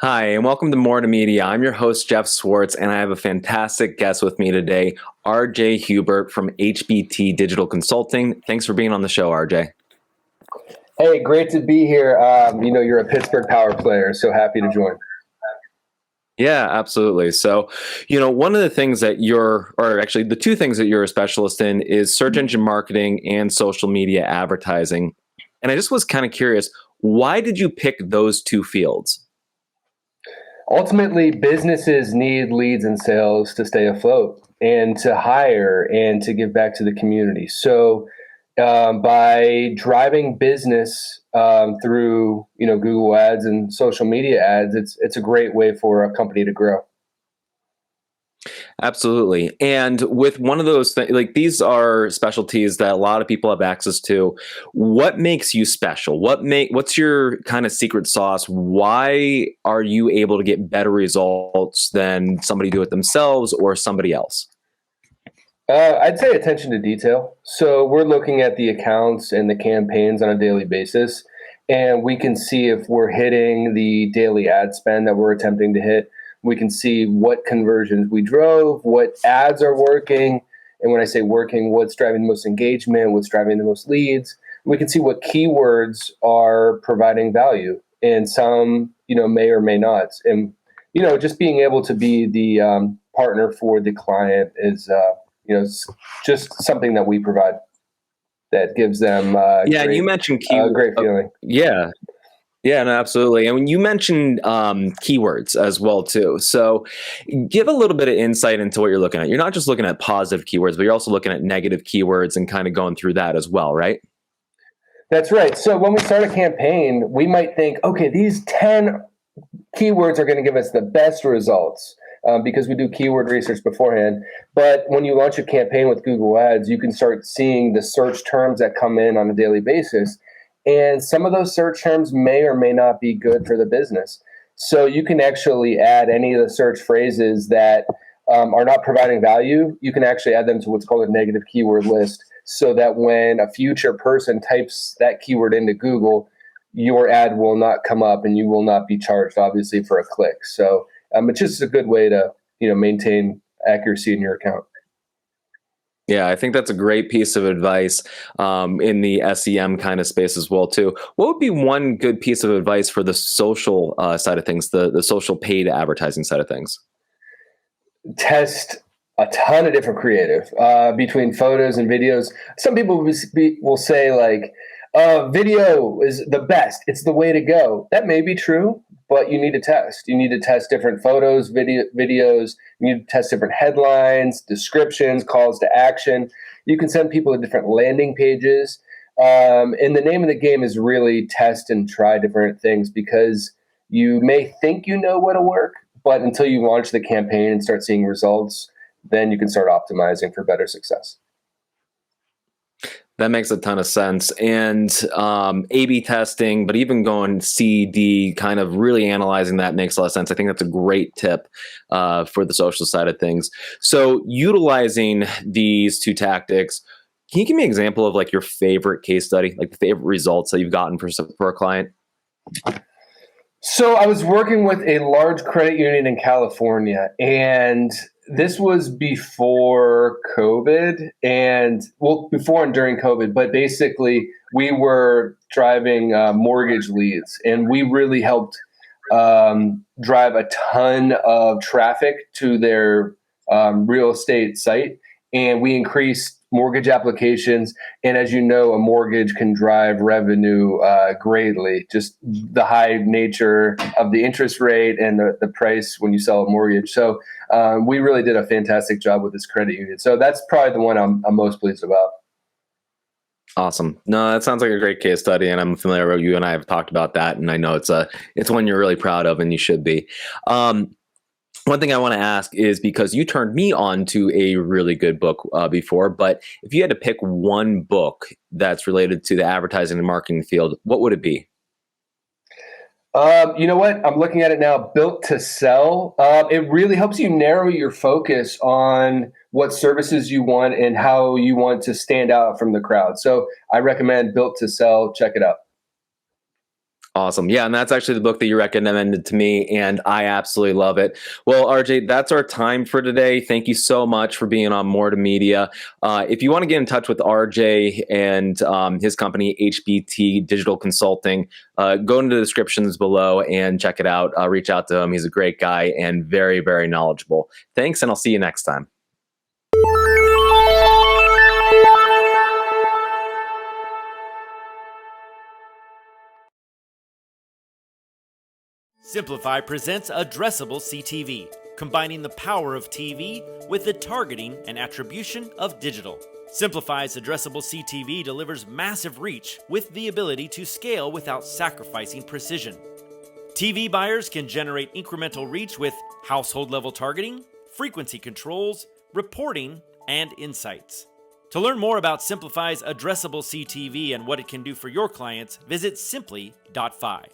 Hi, and welcome to More to Media. I'm your host, Jeff Swartz, and I have a fantastic guest with me today, RJ Huebert from HBT Digital Consulting. Thanks for being on the show, RJ. Hey, great to be here. You're a Pittsburgh Power player, so happy to join. Yeah, absolutely. So, one of the things that actually the two things that you're a specialist in is search engine marketing and social media advertising. And I just was kind of curious, why did you pick those two fields? Ultimately, businesses need leads and sales to stay afloat and to hire and to give back to the community. So, by driving business through Google Ads and social media ads, it's a great way for a company to grow. Absolutely. And with one of those things, like these are specialties that a lot of people have access to. What makes you special? What's your kind of secret sauce? Why are you able to get better results than somebody do it themselves or somebody else? I'd say attention to detail. So we're looking at the accounts and the campaigns on a daily basis, and we can see if we're hitting the daily ad spend that we're attempting to hit. We can see what conversions we drove, what ads are working. And when I say working, what's driving the most engagement, what's driving the most leads. We can see what keywords are providing value, and some, may or may not. And, just being able to be the partner for the client is, it's just something that we provide that gives them And you mentioned great feeling. Yeah. Yeah, no, absolutely. And when you mentioned keywords as well too, so give a little bit of insight into what you're looking at. You're not just looking at positive keywords, but you're also looking at negative keywords and kind of going through that as well, right? That's right. So when we start a campaign, we might think, okay, these 10 keywords are going to give us the best results because we do keyword research beforehand. But when you launch a campaign with Google Ads, you can start seeing the search terms that come in on a daily basis. And some of those search terms may or may not be good for the business. So you can actually add any of the search phrases that are not providing value. You can actually add them to what's called a negative keyword list, so that when a future person types that keyword into Google, your ad will not come up and you will not be charged, obviously, for a click. So it's just a good way to maintain accuracy in your account. Yeah, I think that's a great piece of advice in the SEM kind of space as well too. What would be one good piece of advice for the social side of things, the social paid advertising side of things? Test a ton of different creative between photos and videos. Some people will say like, video is the best. It's the way to go. That may be true, but you need to test. You need to test different photos, videos. You need to test different headlines, descriptions, calls to action. You can send people to different landing pages. And the name of the game is really test and try different things, because you may think you know what'll work, but until you launch the campaign and start seeing results, then you can start optimizing for better success. That makes a ton of sense. And A/B testing, but even going CD, kind of really analyzing that makes a lot of sense. I think that's a great tip for the social side of things. So utilizing these two tactics, can you give me an example of like your favorite case study, like the favorite results that you've gotten for a client? So I was working with a large credit union in California, and this was before COVID, and before and during COVID, but basically we were driving mortgage leads, and we really helped drive a ton of traffic to their real estate site, and we increased mortgage applications. And as you know, a mortgage can drive revenue greatly, just the high nature of the interest rate and the price when you sell a mortgage. So we really did a fantastic job with this credit union. So that's probably the one I'm most pleased about. Awesome. No, that sounds like a great case study, and I'm familiar with you and I have talked about that, and I know it's one you're really proud of, and you should be. One thing I want to ask is, because you turned me on to a really good book before, but if you had to pick one book that's related to the advertising and marketing field, what would it be? You know what? I'm looking at it now. Built to Sell. It really helps you narrow your focus on what services you want and how you want to stand out from the crowd. So I recommend Built to Sell. Check it out. Awesome. Yeah, and that's actually the book that you recommended to me, and I absolutely love it. Well, RJ, that's our time for today. Thank you so much for being on More to Media. If you want to get in touch with RJ and his company, HBT Digital Consulting, go into the descriptions below and check it out. Reach out to him. He's a great guy and very, very knowledgeable. Thanks, and I'll see you next time. Simplify presents Addressable CTV, combining the power of TV with the targeting and attribution of digital. Simplify's Addressable CTV delivers massive reach with the ability to scale without sacrificing precision. TV buyers can generate incremental reach with household-level targeting, frequency controls, reporting, and insights. To learn more about Simplify's Addressable CTV and what it can do for your clients, visit simply.fi.